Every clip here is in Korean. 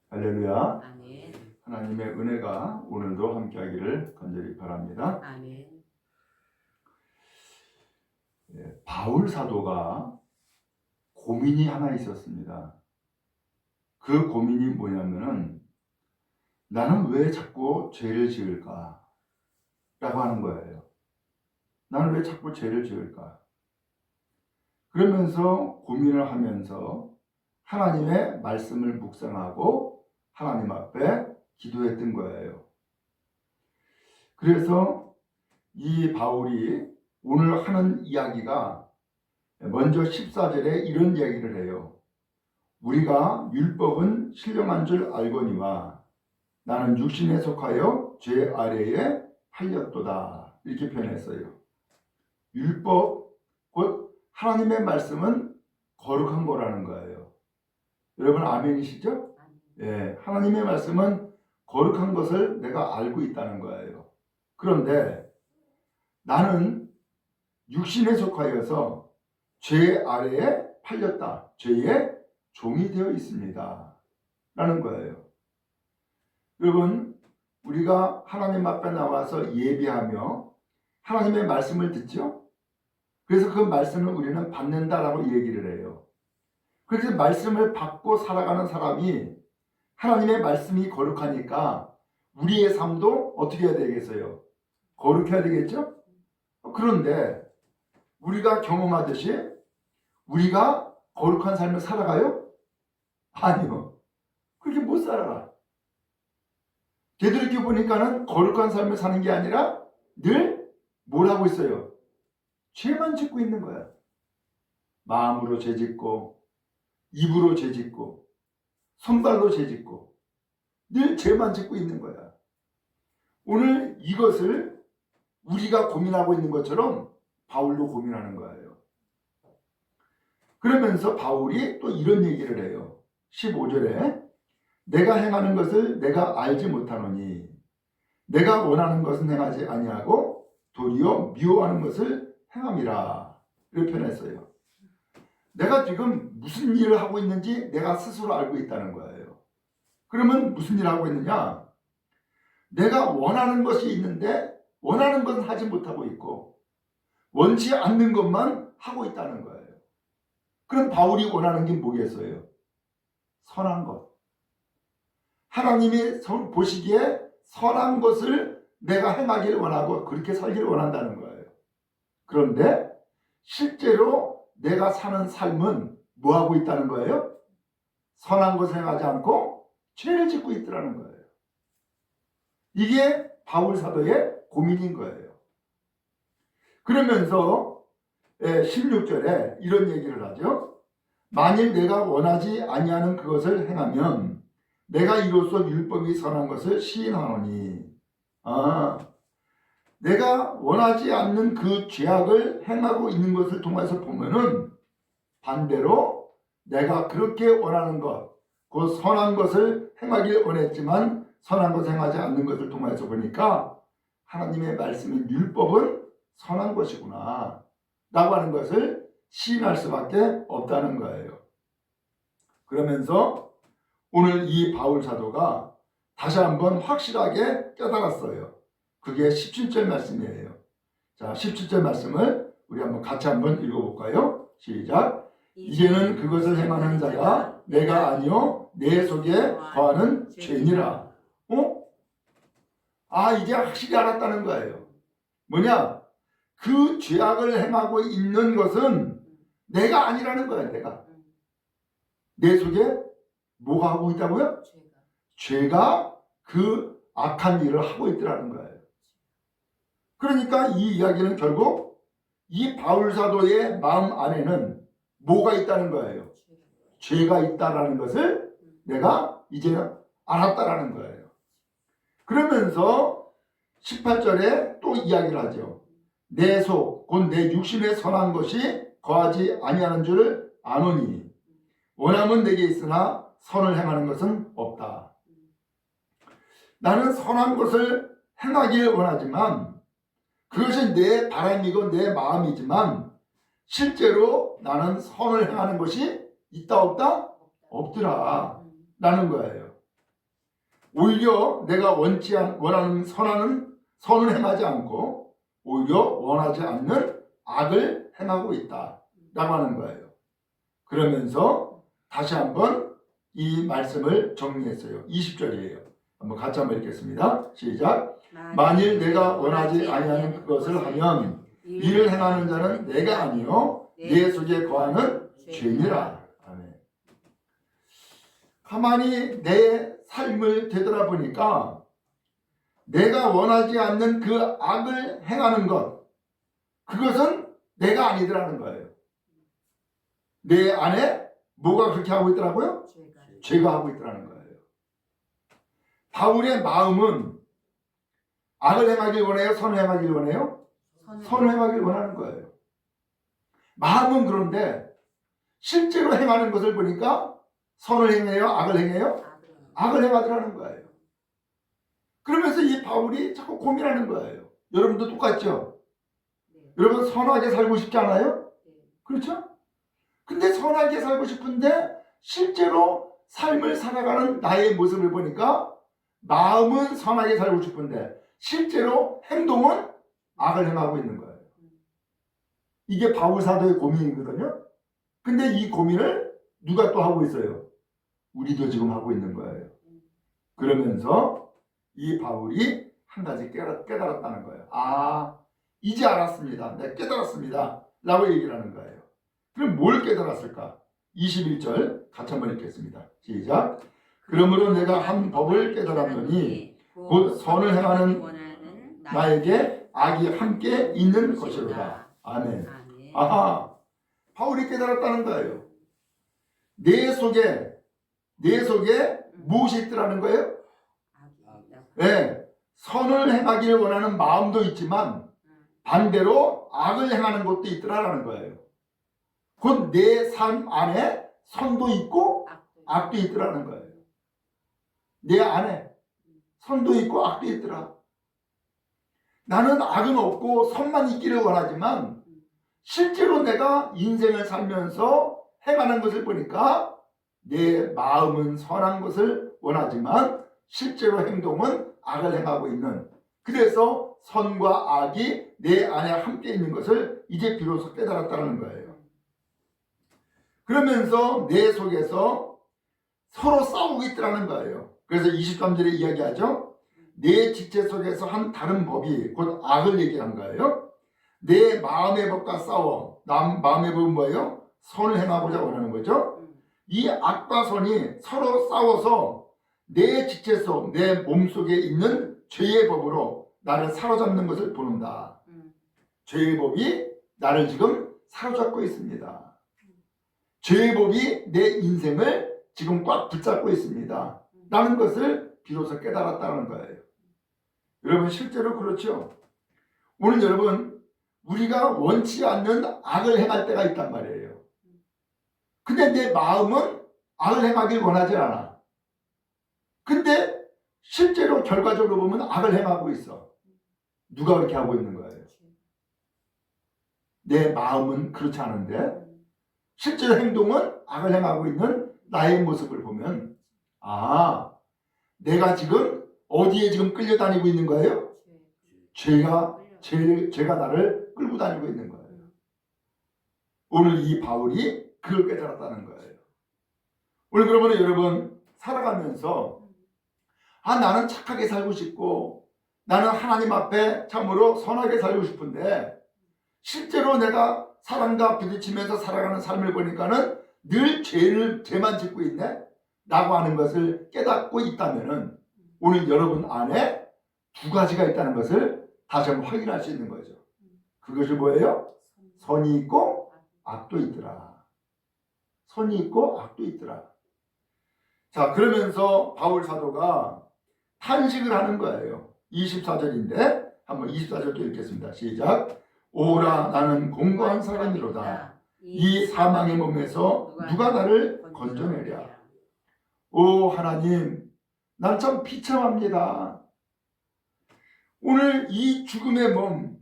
할렐루야. 아멘. 하나님의 은혜가 오늘도 함께하기를 간절히 바랍니다. 아멘. 바울 사도가 고민이 하나 있었습니다. 그 고민이 뭐냐면은 나는 왜 자꾸 죄를 지을까? 라고 하는 거예요. 나는 왜 자꾸 죄를 지을까? 그러면서 고민을 하면서 하나님의 말씀을 묵상하고 하나님 앞에 기도했던 거예요. 그래서 이 바울이 오늘 하는 이야기가 먼저 14절에 이런 이야기를 해요. 우리가 율법은 신령한 줄 알거니와 나는 육신에 속하여 죄 아래에 팔렸도다. 이렇게 표현했어요. 율법, 곧 하나님의 말씀은 거룩한 거라는 거예요. 여러분 아멘이시죠? 예, 하나님의 말씀은 거룩한 것을 내가 알고 있다는 거예요. 그런데 나는 육신에 속하여서 죄 아래에 팔렸다. 죄의 종이 되어 있습니다. 라는 거예요. 여러분, 우리가 하나님 앞에 나와서 예배하며 하나님의 말씀을 듣죠? 그래서 그 말씀을 우리는 받는다라고 얘기를 해요. 그래서 말씀을 받고 살아가는 사람이 하나님의 말씀이 거룩하니까 우리의 삶도 어떻게 해야 되겠어요? 거룩해야 되겠죠? 그런데 우리가 경험하듯이 우리가 거룩한 삶을 살아가요? 아니요. 그렇게 못 살아가. 되돌이켜 보니까는 거룩한 삶을 사는 게 아니라 늘 뭘 하고 있어요? 죄만 짓고 있는 거야. 마음으로 죄 짓고, 입으로 죄 짓고, 손발로 죄 짓고, 늘 죄만 짓고 있는 거야. 오늘 이것을 우리가 고민하고 있는 것처럼 바울도 고민하는 거예요. 그러면서 바울이 또 이런 얘기를 해요. 15절에 내가 행하는 것을 내가 알지 못하노니 내가 원하는 것은 행하지 아니하고 도리어 미워하는 것을 행함이라. 이렇게 표현했어요. 내가 지금 무슨 일을 하고 있는지 내가 스스로 알고 있다는 거예요. 그러면 무슨 일을 하고 있느냐? 내가 원하는 것이 있는데 원하는 것은 하지 못하고 있고 원치 않는 것만 하고 있다는 거예요. 그럼 바울이 원하는 게 뭐겠어요? 선한 것. 하나님이 보시기에 선한 것을 내가 행하기를 원하고 그렇게 살기를 원한다는 거예요. 그런데 실제로 내가 사는 삶은 뭐하고 있다는 거예요? 선한 것을 행하지 않고 죄를 짓고 있더라는 거예요. 이게 바울 사도의 고민인 거예요. 그러면서 16절에 이런 얘기를 하죠. 만일 내가 원하지 아니하는 그것을 행하면 내가 이로써 율법이 선한 것을 시인하노니 내가 원하지 않는 그 죄악을 행하고 있는 것을 통해서 보면은 반대로 내가 그렇게 원하는 것, 그 선한 것을 행하길 원했지만 선한 것을 행하지 않는 것을 통해서 보니까 하나님의 말씀인 율법은 선한 것이구나 라고 하는 것을 시인할 수밖에 없다는 거예요. 그러면서 오늘 이 바울 사도가 다시 한번 확실하게 깨달았어요. 그게 17절 말씀이에요. 자, 17절 말씀을 우리 같이 한번 읽어볼까요? 시작. 이제는 그것을 행하는 자가 내가 아니요 내 속에 거하는 죄니라. 이제 확실히 알았다는 거예요. 뭐냐? 그 죄악을 행하고 있는 것은 내가 아니라는 거예요. 내가. 내 속에 뭐가 하고 있다고요? 죄가 그 악한 일을 하고 있더라는 거예요. 그러니까 이 이야기는 결국 이 바울 사도의 마음 안에는 뭐가 있다는 거예요? 죄가 있다라는 것을 내가 이제 알았다라는 거예요. 그러면서 18절에 또 이야기를 하죠. 내 속, 곧 내 육신에 선한 것이 거하지 아니하는 줄을 아노니 원함은 내게 있으나 선을 행하는 것은 없다. 나는 선한 것을 행하기를 원하지만 그것이 내 바람이고 내 마음이지만 실제로 나는 선을 행하는 것이 있다 없다? 없더라 라는 거예요. 오히려 내가 원하는 선을 행하지 않고 오히려 원하지 않는 악을 행하고 있다 라고 하는 거예요. 그러면서 다시 한번 이 말씀을 정리했어요. 20절이에요. 한번 같이 한번 읽겠습니다. 시작. 만일 내가 원하지 아니하는 그것을 하면 이를 행하는 자는 내가 아니요 내 속에 거하는 죄니라. 아멘. 가만히 내 삶을 되돌아보니까 내가 원하지 않는 그 악을 행하는 것, 그것은 내가 아니더라는 거예요. 내 안에 뭐가 그렇게 하고 있더라고요? 죄가 하고 있더라는 거예요. 바울의 마음은 악을 행하길 원해요? 선을 행하길 원해요? 선을 행하길 원하는 거예요. 마음은 그런데 실제로 행하는 것을 보니까 선을 행해요? 악을 행해요? 악을 행하더라는 거예요. 그러면서 이 바울이 자꾸 고민하는 거예요. 여러분도 똑같죠? 여러분 선하게 살고 싶지 않아요? 그렇죠? 근데 선하게 살고 싶은데 실제로 삶을 살아가는 나의 모습을 보니까 마음은 선하게 살고 싶은데 실제로 행동은 악을 행하고 있는 거예요. 이게 바울 사도의 고민이거든요. 근데 이 고민을 누가 또 하고 있어요? 우리도 지금 하고 있는 거예요. 그러면서 이 바울이 한 가지 깨달았다는 거예요. 아, 이제 알았습니다. 내가 깨달았습니다. 라고 얘기를 하는 거예요. 그럼 뭘 깨달았을까? 21절 같이 한번 읽겠습니다. 시작. 그러므로 내가 한 법을 깨달았노니 곧 선을 행하는 나에게 악이 함께 있는 것이로다. 아멘. 아하, 바울이 깨달았다는 거예요. 내 속에 무엇이 있더라는 거예요? 네, 선을 행하기를 원하는 마음도 있지만 반대로 악을 행하는 것도 있더라는 거예요. 곧 내 삶 안에 선도 있고 악도 있더라는 거예요. 내 안에 선도 있고 악도 있더라. 나는 악은 없고 선만 있기를 원하지만 실제로 내가 인생을 살면서 행하는 것을 보니까 내 마음은 선한 것을 원하지만 실제로 행동은 악을 행하고 있는, 그래서 선과 악이 내 안에 함께 있는 것을 이제 비로소 깨달았다는 거예요. 그러면서 내 속에서 서로 싸우고 있더라는 거예요. 그래서 23절에 이야기하죠. 내 지체 속에서 한 다른 법이 곧 악을 얘기한 거예요. 내 마음의 법과 싸워. 마음의 법은 뭐예요? 선을 행하고자 원하는 거죠. 이 악과 선이 서로 싸워서 내 지체 속, 내 몸속에 있는 죄의 법으로 나를 사로잡는 것을 보는다. 죄의 법이 나를 지금 사로잡고 있습니다. 죄의 법이 내 인생을 지금 꽉 붙잡고 있습니다. 라는 것을 비로소 깨달았다는 거예요. 여러분 실제로 그렇죠. 오늘 여러분 우리가 원치 않는 악을 행할 때가 있단 말이에요. 근데 내 마음은 악을 행하길 원하지 않아. 근데 실제로 결과적으로 보면 악을 행하고 있어. 누가 그렇게 하고 있는 거예요? 내 마음은 그렇지 않은데 실제로 행동은 악을 행하고 있는 나의 모습을 보면, 아, 내가 지금 어디에 지금 끌려다니고 있는 거예요? 죄가 나를 끌고 다니고 있는 거예요. 오늘 이 바울이 그걸 깨달았다는 거예요. 오늘 그러면 여러분 살아가면서 나는 착하게 살고 싶고 나는 하나님 앞에 참으로 선하게 살고 싶은데 실제로 내가 사람과 부딪히면서 살아가는 삶을 보니까는 늘 죄만 짓고 있네? 라고 하는 것을 깨닫고 있다면은 오늘 여러분 안에 두 가지가 있다는 것을 다시 한번 확인할 수 있는 거죠. 그것이 뭐예요? 선이 있고 악도 있더라. 선이 있고 악도 있더라. 자, 그러면서 바울 사도가 탄식을 하는 거예요. 24절인데 한번 24절도 읽겠습니다. 시작. 오라 나는 공고한 사람이로다. 이 사망의 몸에서 누가 나를 건져내랴. 오 하나님, 난 참 비참합니다. 오늘 이 죽음의 몸,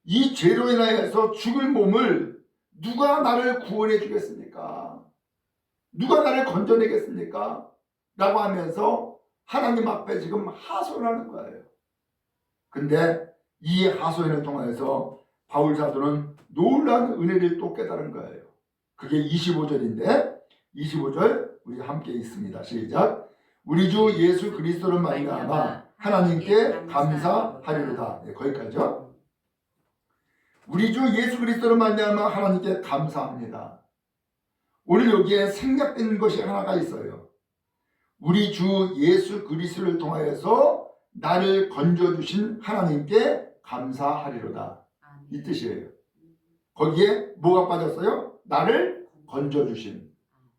이 죄로 인하여서 죽을 몸을 누가 나를 구원해 주겠습니까? 누가 나를 건져내겠습니까? 라고 하면서 하나님 앞에 지금 하소연하는 거예요. 근데 이 하소연을 통해서 바울 사도는 놀라운 은혜를 또 깨달은 거예요. 그게 25절인데 25절 우리 함께 읽습니다. 시작. 우리 주 예수 그리스도를 말미암아 하나님께 감사하리로다. 네, 거기까지요. 우리 주 예수 그리스도를 말미암아 하나님께 감사합니다. 오늘 여기에 생략된 것이 하나가 있어요. 우리 주 예수 그리스도를 통하여서 나를 건져주신 하나님께 감사하리로다. 이 뜻이에요. 거기에 뭐가 빠졌어요? 나를 건져주신,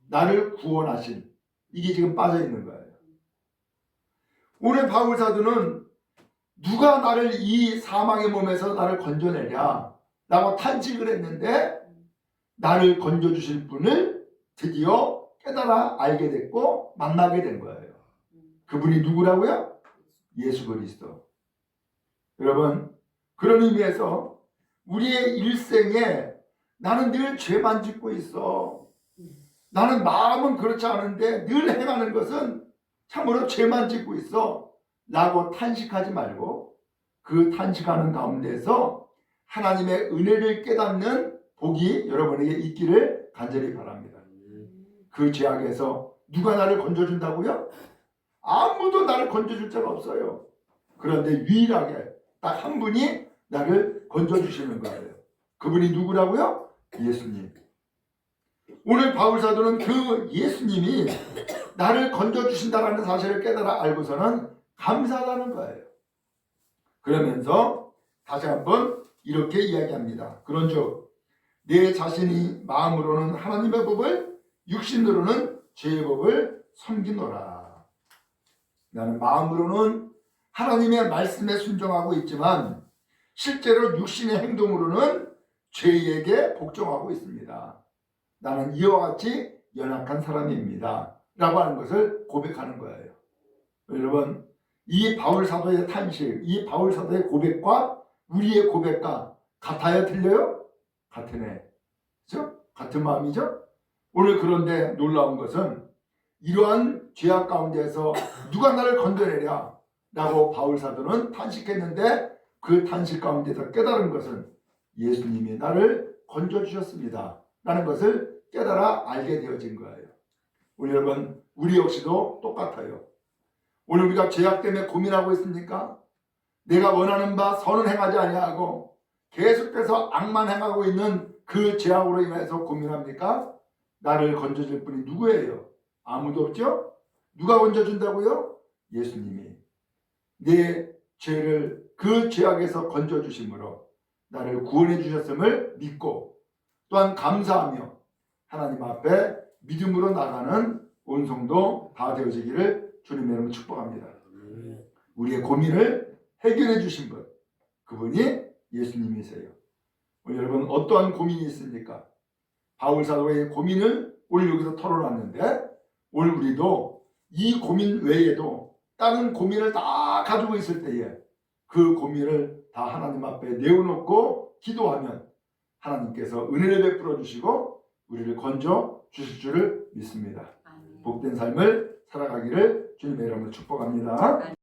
나를 구원하신, 이게 지금 빠져있는 거예요. 오늘 바울 사도는 누가 나를 이 사망의 몸에서 나를 건져내랴 라고 탄식을 했는데 나를 건져주실 분을 드디어 깨달아 알게 됐고 만나게 된 거예요. 그분이 누구라고요? 예수 그리스도. 여러분, 그런 의미에서 우리의 일생에 나는 늘 죄만 짓고 있어. 나는 마음은 그렇지 않은데 늘 행하는 것은 참으로 죄만 짓고 있어 라고 탄식하지 말고 그 탄식하는 가운데서 하나님의 은혜를 깨닫는 복이 여러분에게 있기를 간절히 바랍니다. 그 죄악에서 누가 나를 건져준다고요? 아무도 나를 건져줄 자가 없어요. 그런데 유일하게 딱 한 분이 나를 건져주시는 거예요. 그분이 누구라고요? 예수님. 오늘 바울 사도는 그 예수님이 나를 건져주신다라는 사실을 깨달아 알고서는 감사하다는 거예요. 그러면서 다시 한번 이렇게 이야기합니다. 그런즉 내 자신이 마음으로는 하나님의 법을, 육신으로는 죄의 법을 섬기노라. 나는 마음으로는 하나님의 말씀에 순종하고 있지만 실제로 육신의 행동으로는 죄에게 복종하고 있습니다. 나는 이와 같이 연약한 사람입니다 라고 하는 것을 고백하는 거예요. 여러분, 이 바울 사도의 탄식, 이 바울 사도의 고백과 우리의 고백과 같아요? 틀려요? 같으네. 그렇죠? 같은 마음이죠? 오늘 그런데 놀라운 것은 이러한 죄악 가운데에서 누가 나를 건져내랴 라고 바울 사도는 탄식했는데 그 탄식 가운데서 깨달은 것은 예수님이 나를 건져주셨습니다 라는 것을 깨달아 알게 되어진 거예요. 우리 여러분, 우리 역시도 똑같아요. 오늘 우리가 죄악 때문에 고민하고 있습니까? 내가 원하는 바 선은 행하지 아니하고 계속해서 악만 행하고 있는 그 죄악으로 인해서 고민합니까? 나를 건져줄 분이 누구예요? 아무도 없죠? 누가 건져준다고요? 예수님이 내 죄를 그 죄악에서 건져주심으로 나를 구원해 주셨음을 믿고 또한 감사하며 하나님 앞에 믿음으로 나가는 온 성도 다 되어지기를 주님의 이름으로 축복합니다. 우리의 고민을 해결해 주신 분, 그분이 예수님이세요. 오늘 여러분 어떠한 고민이 있습니까? 바울 사도의 고민을 오늘 여기서 털어놨는데 오늘 우리도 이 고민 외에도 다른 고민을 다 가지고 있을 때에 그 고민을 다 하나님 앞에 내어놓고 기도하면 하나님께서 은혜를 베풀어 주시고 우리를 건져 주실 줄을 믿습니다. 복된 삶을 살아가기를 주님의 이름으로 축복합니다.